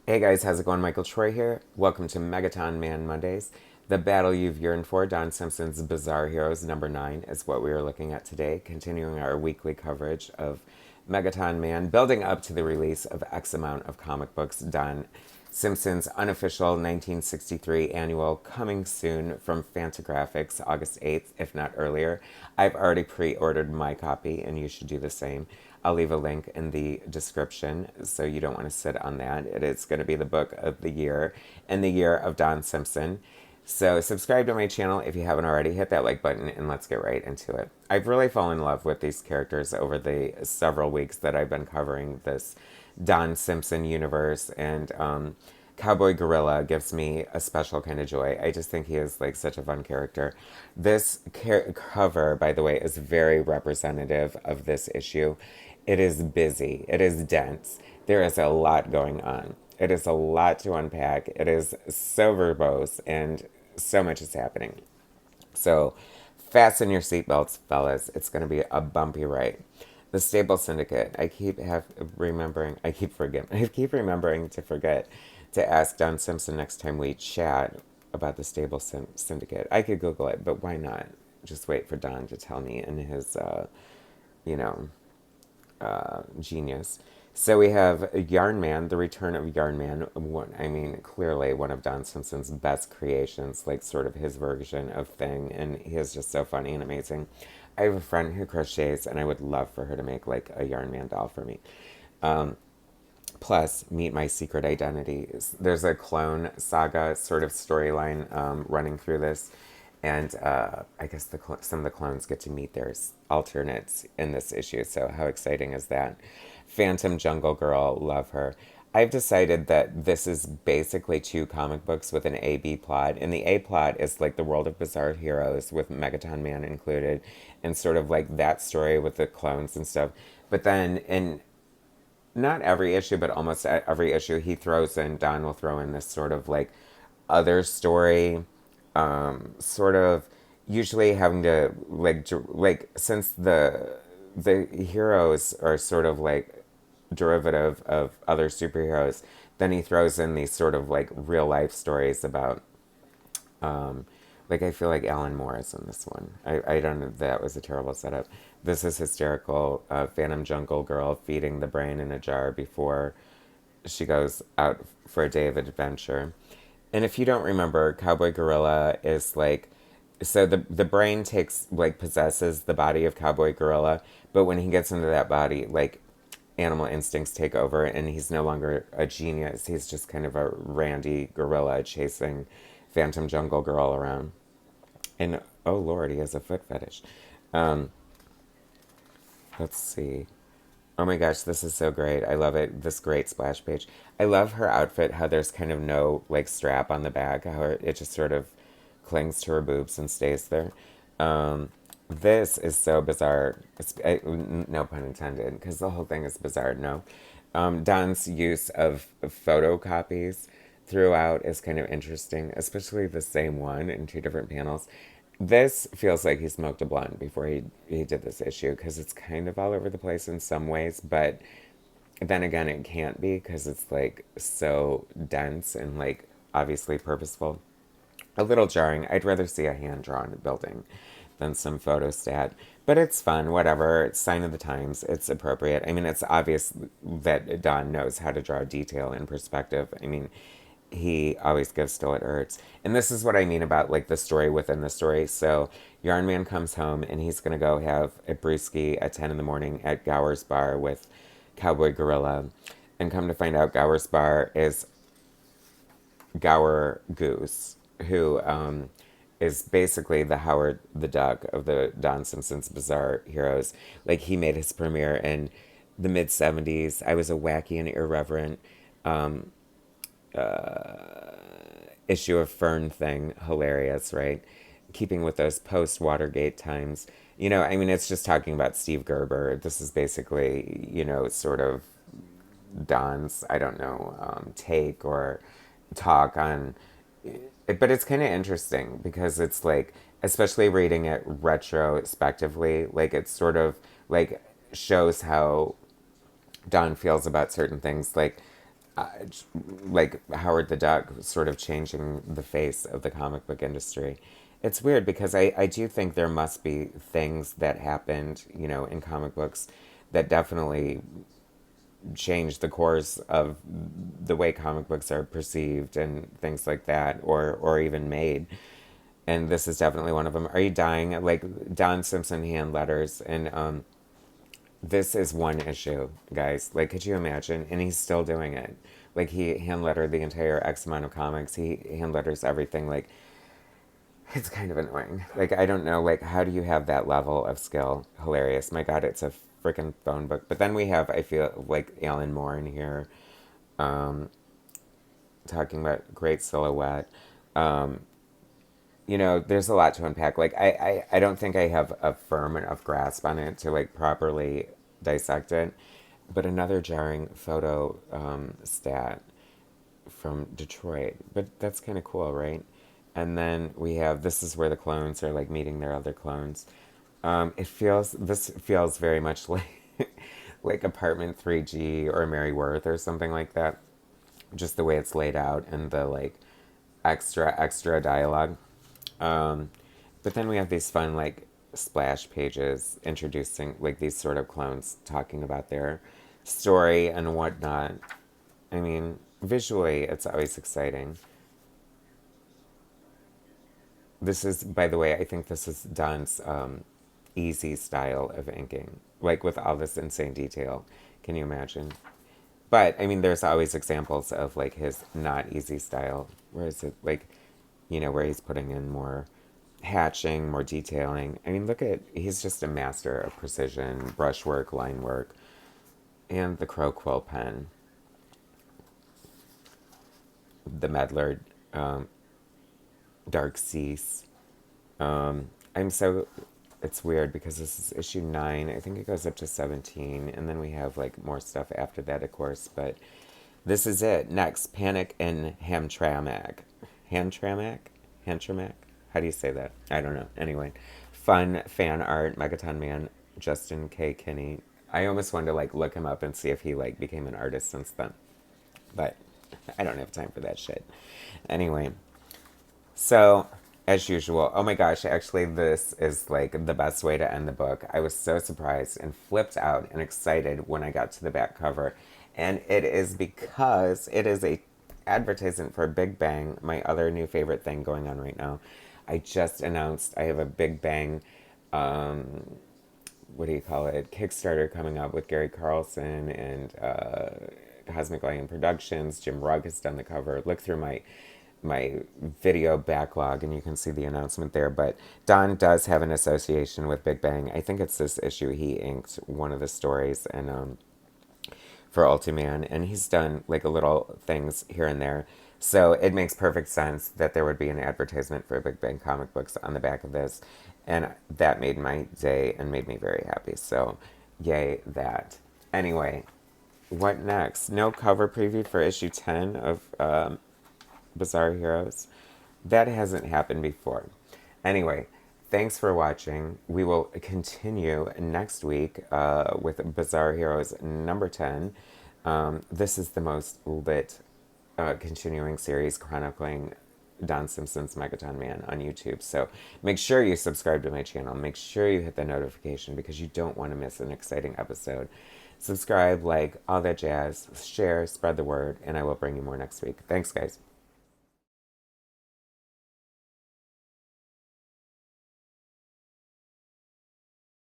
Hey guys, how's it going? Michael Troy here. Welcome to Megaton Man Mondays. The battle you've yearned for, Don Simpson's Bizarre Heroes number 9, is what we are looking at today, continuing our weekly coverage of Megaton Man, building up to the release of X amount of comic books, Don Simpson's unofficial 1963 annual, coming soon from Fantagraphics, August 8th, if not earlier. I've already pre-ordered my copy, and you should do the same. I'll leave a link in the description so you don't want to sit on that. It is going to be the book of the year and the year of Don Simpson. So subscribe to my channel if you haven't already. Hit that like button and let's get right into it. I've really fallen in love with these characters over the several weeks that I've been covering this Don Simpson universe, and Cowboy Gorilla gives me a special kind of joy. I just think he is like such a fun character. This cover, by the way, is very representative of this issue. It is busy. It is dense. There is a lot going on. It is a lot to unpack. It is so verbose and so much is happening. So fasten your seatbelts, fellas. It's going to be a bumpy ride. The Stable Syndicate. I keep remembering to forget to ask Don Simpson next time we chat about the Stable Syndicate. I could Google it, but why not? Just wait for Don to tell me in his, you know, genius. So we have Yarn Man, the return of Yarn Man. I mean, clearly one of Don Simpson's best creations, like sort of his version of Thing, and he is just so funny and amazing. I have a friend who crochets, and I would love for her to make like a Yarn Man doll for me. Plus, Meet My Secret Identity. There's a clone saga sort of storyline running through this, and I guess some of the clones get to meet their alternates in this issue. So how exciting is that? Phantom Jungle Girl, love her. I've decided that this is basically two comic books with an A-B plot. And the A plot is like the World of Bizarre Heroes with Megaton Man included, and sort of like that story with the clones and stuff. But then in not every issue, but almost every issue, Don will throw in this sort of like other story, sort of usually having to like since the heroes are sort of like derivative of other superheroes, then he throws in these sort of like real life stories about like I feel like Alan Moore is in this one. I don't know, that was a terrible setup. This is hysterical. Phantom Jungle Girl feeding the brain in a jar before she goes out for a day of adventure. And if you don't remember, Cowboy Gorilla is like, so the brain takes like possesses the body of Cowboy Gorilla, but when he gets into that body, like animal instincts take over and he's no longer a genius. He's just kind of a randy gorilla chasing Phantom Jungle Girl around. And oh lord, he has a foot fetish. Um, let's see. Oh my gosh, this is so great. I love it. This great splash page. I love her outfit, how there's kind of no like strap on the back, how it just sort of clings to her boobs and stays there. This is so bizarre. No pun intended, because the whole thing is bizarre, no. Don's use of photocopies throughout is kind of interesting, especially the same one in two different panels. This feels like he smoked a blunt before he did this issue, because it's kind of all over the place in some ways, but then again, it can't be because it's like so dense and like obviously purposeful. A little jarring. I'd rather see a hand drawn building than some photostat. But it's fun, whatever. It's sign of the times. It's appropriate. I mean, it's obvious that Don knows how to draw detail and perspective. I mean, he always gives Still It Hurts. And this is what I mean about like the story within the story. So Yarn Man comes home and he's going to go have a brewski at 10 in the morning at Gower's Bar with Cowboy Gorilla. And come to find out, Gower's Bar is Gower Goose, who is basically the Howard the Duck of the Don Simpson's Bizarre Heroes. Like, he made his premiere in the mid 70s. I was a wacky and irreverent issue of Fern thing. Hilarious, right? Keeping with those post Watergate times. You know, I mean, it's just talking about Steve Gerber. This is basically, you know, sort of Don's, I don't know, take or talk on it, but it's kind of interesting because it's like, especially reading it retrospectively, like it sort of like shows how Don feels about certain things. Like uh, like Howard the Duck sort of changing the face of the comic book industry. It's weird because I do think there must be things that happened, you know, in comic books that definitely changed the course of the way comic books are perceived and things like that, or even made. And this is definitely one of them. Are you dying? Like Don Simpson hand letters, and this is one issue, guys. Like, could you imagine? And he's still doing it. Like, he hand lettered the entire X amount of comics. He hand letters everything. Like, it's kind of annoying. Like, I don't know. Like, how do you have that level of skill? Hilarious. My God, it's a freaking phone book. But then we have, I feel like Alan Moore in here, talking about great silhouette. You know, there's a lot to unpack. Like, I don't think I have a firm enough grasp on it to, like, properly dissect it. But another jarring photo stat from Detroit. But that's kind of cool, right? And then we have, this is where the clones are, like, meeting their other clones. This feels very much like, like Apartment 3G or Mary Worth or something like that. Just the way it's laid out and the, like, extra dialogue. But then we have these fun, like, splash pages introducing, like, these sort of clones talking about their story and whatnot. I mean, visually, it's always exciting. This is, by the way, I think this is Don's easy style of inking, like with all this insane detail. Can you imagine? But I mean, there's always examples of like his not easy style, where is it like, you know, where he's putting in more hatching, more detailing. I mean, look at, he's just a master of precision, brushwork, line work, and the Crow Quill pen, the Medlar Dark Cease. I'm so, it's weird because this is issue 9. I think it goes up to 17, and then we have like more stuff after that, of course. But this is it. Next, Panic in Hamtramck. Hamtramck? Hamtramck? How do you say that? I don't know. Anyway, fun fan art, Megaton Man, Justin K. Kinney. I almost wanted to like look him up and see if he like became an artist since then, but I don't have time for that shit. Anyway, so, as usual, oh my gosh, actually, this is like the best way to end the book. I was so surprised and flipped out and excited when I got to the back cover. And it is because it is a advertisement for Big Bang, my other new favorite thing going on right now. I just announced I have a Big Bang, what do you call it, Kickstarter coming up with Gary Carlson and Cosmic Lion Productions. Jim Rugg has done the cover. Look through my video backlog and you can see the announcement there. But Don does have an association with Big Bang. I think it's this issue he inked one of the stories and for Ultiman, and he's done like a little things here and there. So it makes perfect sense that there would be an advertisement for Big Bang comic books on the back of this. And that made my day and made me very happy. So yay that. Anyway, what next? No cover preview for issue 10 of Bizarre Heroes. That hasn't happened before. Anyway, thanks for watching. We will continue next week with Bizarre Heroes number 10. This is the most lit continuing series chronicling Don Simpson's Megaton Man on YouTube. So make sure you subscribe to my channel. Make sure you hit the notification because you don't want to miss an exciting episode. Subscribe, like, all that jazz. Share, spread the word, and I will bring you more next week. Thanks, guys.